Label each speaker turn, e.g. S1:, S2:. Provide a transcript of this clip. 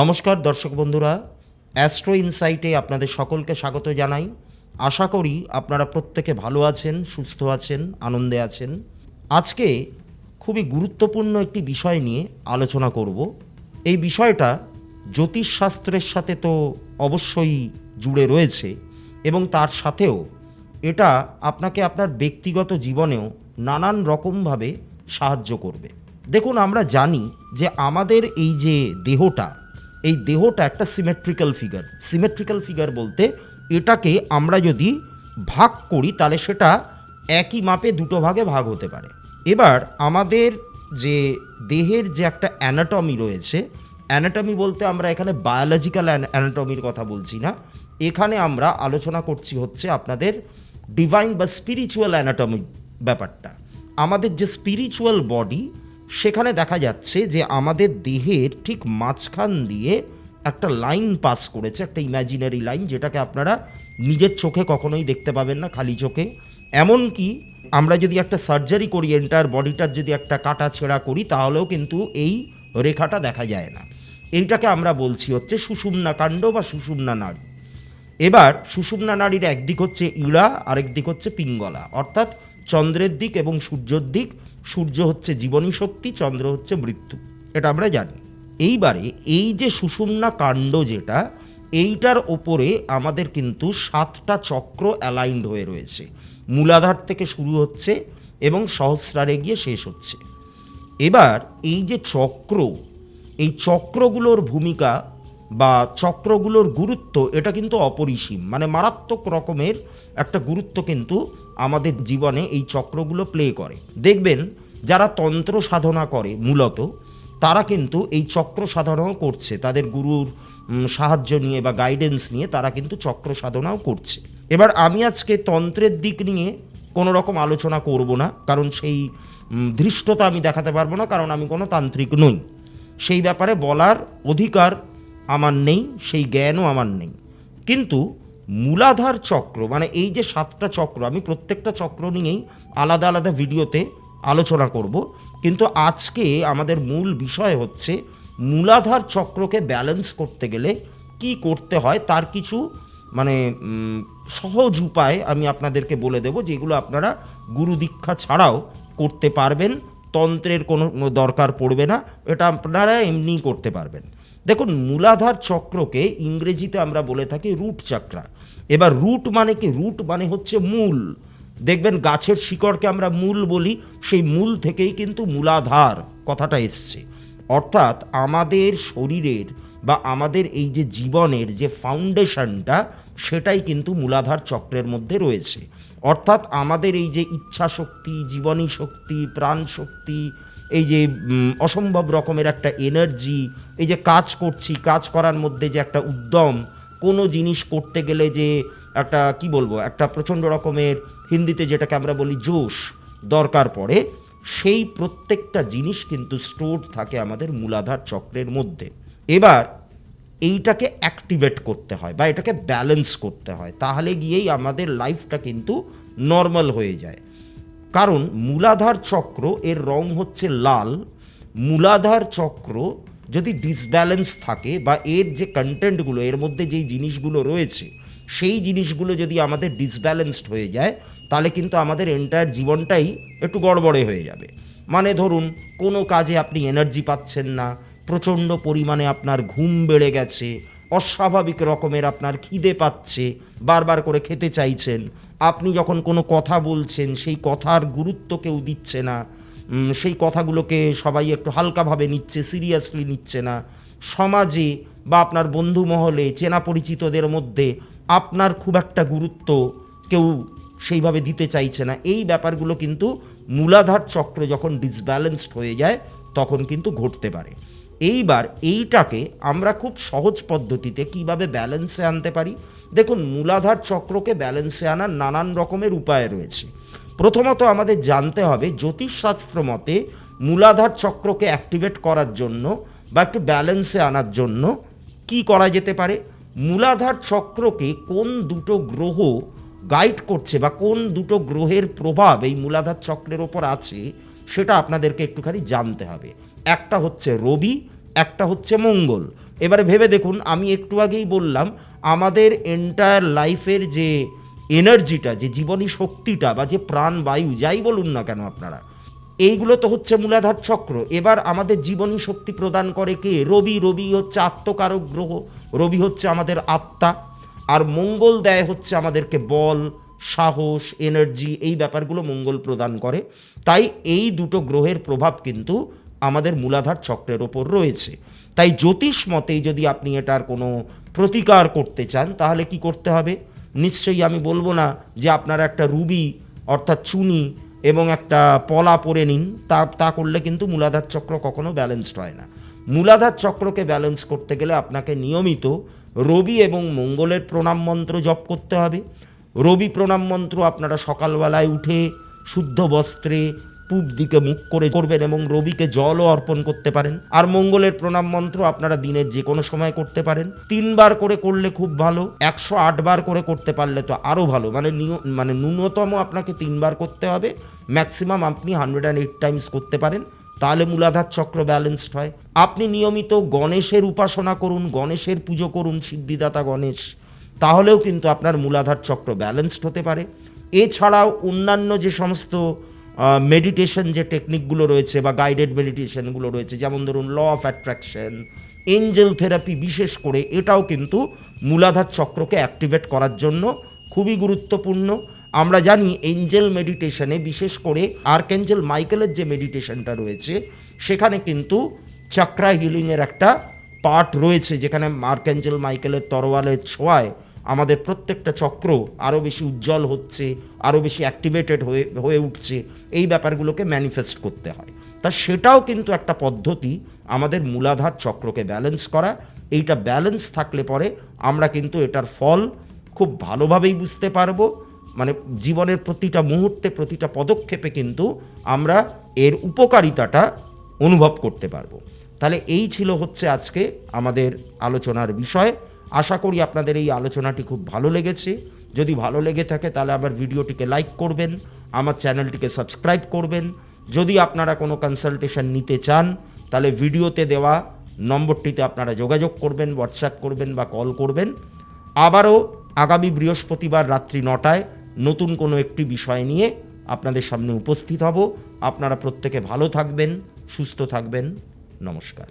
S1: নমস্কার দর্শক বন্ধুরা, অ্যাস্ট্রো ইনসাইটে আপনাদের সকলকে স্বাগত জানাই। আশা করি আপনারা প্রত্যেকে ভালো আছেন, সুস্থ আছেন, আনন্দে আছেন। আজকে খুবই গুরুত্বপূর্ণ একটি বিষয় নিয়ে আলোচনা করব। এই বিষয়টা জ্যোতিষশাস্ত্রের সাথে তো অবশ্যই জুড়ে রয়েছে এবং তার সাথেও এটা আপনাকে আপনার ব্যক্তিগত জীবনেও নানান রকমভাবে সাহায্য করবে। দেখুন, আমরা জানি যে আমাদের এই যে দেহটা, এই দেহটা একটা সিমেট্রিক্যাল ফিগার বলতে এটাকে আমরা যদি ভাগ করি তাহলে সেটা একই মাপে দুটো ভাগে ভাগ হতে পারে। এবার আমাদের যে দেহের যে একটা অ্যানাটমি রয়েছে, অ্যানাটমি বলতে আমরা এখানে বায়োলজিক্যাল অ্যানাটমির কথা বলছি না, এখানে আমরা আলোচনা করছি হচ্ছে আপনাদের ডিভাইন বা স্পিরিচুয়াল অ্যানাটমি ব্যাপারটা। আমাদের যে স্পিরিচুয়াল বডি, সেখানে দেখা যাচ্ছে যে আমাদের দেহের ঠিক মাঝখান দিয়ে একটা লাইন পাস করেছে, একটা ইম্যাজিনারি লাইন, যেটাকে আপনারা নিজের চোখে কখনোই দেখতে পাবেন না, খালি চোখে। এমনকি আমরা যদি একটা সার্জারি করি, এন্টায়ার বডিটার যদি একটা কাটা ছেঁড়া করি, তাহলেও কিন্তু এই রেখাটা দেখা যায় না। এইটাকে আমরা বলছি হচ্ছে সুষুম্না কাণ্ড বা সুষুম্না নাড়ি। এবার সুষুম্না নাড়ির একদিক হচ্ছে ইড়া, আরেক দিক হচ্ছে পিঙ্গলা, অর্থাৎ চন্দ্রের দিক এবং সূর্যের দিক। সূর্য হচ্ছে জীবনী শক্তি, চন্দ্র হচ্ছে মৃত্যু, এটা আমরা জানি। এইবারে এই যে সুষুম্না কাণ্ড যেটা, এইটার ওপরে আমাদের কিন্তু 7টা চক্র অ্যালাইন্ড হয়ে রয়েছে। মূলাধার থেকে শুরু হচ্ছে এবং সহস্রারে গিয়ে শেষ হচ্ছে। এবার এই যে চক্র, এই চক্রগুলোর ভূমিকা বা চক্রগুলোর গুরুত্ব, এটা কিন্তু অপরিসীম, মানে মারাত্মক রকমের একটা গুরুত্ব কিন্তু আমাদের জীবনে এই চক্রগুলো প্লে করে। দেখবেন যারা তন্ত্র সাধনা করে মূলত, তারা কিন্তু এই চক্র সাধনাও করছে, তাদের গুরুর সাহায্য নিয়ে বা গাইডেন্স নিয়ে তারা কিন্তু চক্র সাধনাও করছে। এবার আমি আজকে তন্ত্রের দিক নিয়ে কোনো রকম আলোচনা করব না, কারণ সেই ধৃষ্টতা আমি দেখাতে পারবো না, কারণ আমি কোনো তান্ত্রিক নই। সেই ব্যাপারে বলার অধিকার আমার নেই, সেই জ্ঞানও আমার নেই। কিন্তু মূলাধার চক্র, মানে এই যে 7টা চক্র, আমি প্রত্যেকটা চক্র নিয়েই আলাদা আলাদা ভিডিওতে আলোচনা করব। কিন্তু আজকে আমাদের মূল বিষয় হচ্ছে মূলাধার চক্রকে ব্যালেন্স করতে গেলে কি করতে হয়, তার কিছু মানে সহজ উপায় আমি আপনাদেরকে বলে দেব, যেগুলো আপনারা গুরু দীক্ষা ছাড়াও করতে পারবেন। তন্ত্রের কোনো দরকার পড়বে না, এটা আপনারা এমনিই করতে পারবেন। দেখুন, মূলাধার চক্রকে ইংরেজিতে আমরা বলে থাকি রুট চাকরা। এবার রুট মানে কি? রুট মানে হচ্ছে মূল। দেখবেন গাছের শিকড়কে আমরা মূল বলি, সেই মূল থেকেই কিন্তু মূলাধার কথাটা এসছে। অর্থাৎ আমাদের শরীরের বা আমাদের এই যে জীবনের যে ফাউন্ডেশনটা, সেটাই কিন্তু মূলাধার চক্রের মধ্যে রয়েছে। অর্থাৎ আমাদের এই যে ইচ্ছা শক্তি, জীবনী শক্তি, প্রাণ শক্তি, এই যে অসম্ভব রকমের একটা এনার্জি, এই যে কাজ করছি, কাজ করার মধ্যে যে একটা উদ্যম, কোনো জিনিস করতে গেলে যে একটা কি বলবো, একটা প্রচণ্ড রকমের, হিন্দিতে যেটাকে আমরা বলি জোশ দরকার পড়ে, সেই প্রত্যেকটা জিনিস কিন্তু স্টোর থাকে আমাদের মূলাধার চক্রের মধ্যে। এবার এইটাকে অ্যাক্টিভেট করতে হয় বা এটাকে ব্যালেন্স করতে হয়, তাহলে গিয়েই আমাদের লাইফটা কিন্তু নর্মাল হয়ে যায়। কারণ মূলাধার চক্র, এর রং হচ্ছে লাল। মূলাধার চক্র যদি ডিসব্যালেন্স থাকে বা এর যে কন্টেন্টগুলো, এর মধ্যে যেই জিনিসগুলো রয়েছে, সেই জিনিসগুলো যদি আমাদের ডিসব্যালেন্সড হয়ে যায়, তাহলে কিন্তু আমাদের এন্টায়ার জীবনটাই একটু গড়বড়ে হয়ে যাবে। মানে ধরুন, কোনো কাজে আপনি এনার্জি পাচ্ছেন না, প্রচণ্ড পরিমাণে আপনার ঘুম বেড়ে গেছে, অস্বাভাবিক রকমের আপনার খিদে পাচ্ছে, বারবার করে খেতে চাইছেন, আপনি যখন কোনো কথা বলছেন সেই কথার গুরুত্ব কেউ দিচ্ছে না, সেই কথাগুলোকে সবাই একটু হালকাভাবে নিচ্ছে, সিরিয়াসলি নিচ্ছে না। সমাজে বা আপনার বন্ধু মহলে, চেনা পরিচিতদের মধ্যে আপনার খুব একটা গুরুত্ব কেউ সেইভাবে দিতে চাইছে না। এই ব্যাপারগুলো কিন্তু মূলাধার চক্র যখন ডিসব্যালেন্সড হয়ে যায়, তখন কিন্তু ঘটতে পারে। এইবার এইটাকে আমরা খুব সহজ পদ্ধতিতে কিভাবে ব্যালেন্সে আনতে পারি? দেখুন, মূলাধার চক্রকে ব্যালেন্সে আনার নানান রকমের উপায় রয়েছে। প্রথমত আমাদের জানতে হবে জ্যোতিষশাস্ত্র মতে মূলাধার চক্রকে অ্যাক্টিভেট করার জন্য বা একটু ব্যালেন্সে আনার জন্য কি করা যেতে পারে। মূলাধার চক্রকে কোন দুটো গ্রহ গাইড করছে বা কোন দুটো গ্রহের প্রভাব এই মূলাধার চক্রের ওপর আছে, সেটা আপনাদেরকে একটুখানি জানতে হবে। একটা হচ্ছে রবি, একটা হচ্ছে মঙ্গল। এবারে ভেবে দেখুন, আমি একটু আগেই বললাম আমাদের এন্টায়ার লাইফের যে এনার্জিটা, যে জীবনী শক্তিটা বা যে প্রাণবায়ু যাই বলুন না কেন আপনারা, এইগুলো তো হচ্ছে মূলাধার চক্র। এবার আমাদের জীবনী শক্তি প্রদান করে কে? রবি। রবি হচ্ছে আত্মকারক গ্রহ, রবি হচ্ছে আমাদের আত্মা, আর মঙ্গল দেয় হচ্ছে আমাদেরকে বল, সাহস, এনার্জি, এই ব্যাপারগুলো মঙ্গল প্রদান করে। তাই এই দুটো গ্রহের প্রভাব কিন্তু আমাদের মূলাধার চক্রের ওপর রয়েছে। তাই জ্যোতিষ মতেই যদি আপনি এটার কোনো প্রতিকার করতে চান তাহলে কি করতে হবে? নিশ্চয়ই আমি বলবো না যে আপনারা একটা রুবি অর্থাৎ চুনি এবং একটা পলা পরে নিন, তা করলে কিন্তু মূলাধার চক্র কখনো ব্যালেন্সড হয় না। মূলাধার চক্রকে ব্যালেন্স করতে গেলে আপনাকে নিয়মিত রবি এবং মঙ্গলের প্রণাম মন্ত্র জপ করতে হবে। রবি প্রণাম মন্ত্র আপনারা সকালবেলায় উঠে শুদ্ধ বস্ত্রে পূব দিকে মুখ করে করবেন এবং রবিকে জলও অর্পণ করতে পারেন। আর মঙ্গলের প্রণাম মন্ত্র আপনারা দিনের যে কোনো সময় করতে পারেন। 3 বার করে করলে খুব ভালো, 108 বার করে করতে পারলে তো আরও ভালো। মানে ন্যূনতম আপনাকে 3 বার করতে হবে, ম্যাক্সিমাম আপনি 108 টাইমস করতে পারেন, তাহলে মূলাধার চক্র ব্যালেন্সড হয়। আপনি নিয়মিত গণেশের উপাসনা করুন, গণেশের পুজো করুন, সিদ্ধিদাতা গণেশ, তাহলেও কিন্তু আপনার মূলাধার চক্র ব্যালেন্সড হতে পারে। এছাড়াও অন্যান্য যে সমস্ত মেডিটেশন যে টেকনিকগুলো রয়েছে বা গাইডেড মেডিটেশনগুলো রয়েছে, যেমন ধরুন law of attraction, angel therapy, বিশেষ করে এটাও কিন্তু মূলাধার চক্রকে অ্যাক্টিভেট করার জন্য খুবই গুরুত্বপূর্ণ। আমরা জানি এঞ্জেল মেডিটেশনে, বিশেষ করে আর্কএঞ্জেল মাইকেলের যে মেডিটেশনটা রয়েছে, সেখানে কিন্তু চাক্রা হিলিংয়ের একটা পার্ট রয়েছে, যেখানে আর্কএঞ্জেল মাইকেলের তরোয়ালের ছোঁয়ায় আমাদের প্রত্যেকটা চক্র আরও বেশি উজ্জ্বল হচ্ছে, আরও বেশি অ্যাক্টিভেটেড হয়ে উঠছে, এই ব্যাপারগুলোকে ম্যানিফেস্ট করতে হয়। তা সেটাও কিন্তু একটা পদ্ধতি আমাদের মূলাধার চক্রকে ব্যালেন্স করা। এইটা ব্যালেন্স থাকলে পরে আমরা কিন্তু এটার ফল খুব ভালোভাবেই বুঝতে পারবো। মানে জীবনের প্রতিটা মুহূর্তে, প্রতিটা পদক্ষেপে কিন্তু আমরা এর উপকারিতাটা অনুভব করতে পারবো। তাহলে এই ছিল হচ্ছে আজকে আমাদের আলোচনার বিষয়। আশা করি আপনাদের এই আলোচনাটি খুব ভালো লেগেছে। যদি ভালো লেগে থাকে তাহলে আবার ভিডিওটিকে লাইক করবেন, আমার চ্যানেলটিকে সাবস্ক্রাইব করবেন। যদি আপনারা কোনো কনসালটেশন নিতে চান তাহলে ভিডিওতে দেওয়া নম্বরটিতে আপনারা যোগাযোগ করবেন, হোয়াটসঅ্যাপ করবেন বা কল করবেন। আবারও আগামী বৃহস্পতিবার রাত্রি 9টায় নতুন কোনো একটি বিষয় নিয়ে আপনাদের সামনে উপস্থিত হব। আপনারা প্রত্যেকে ভালো থাকবেন, সুস্থ থাকবেন। নমস্কার।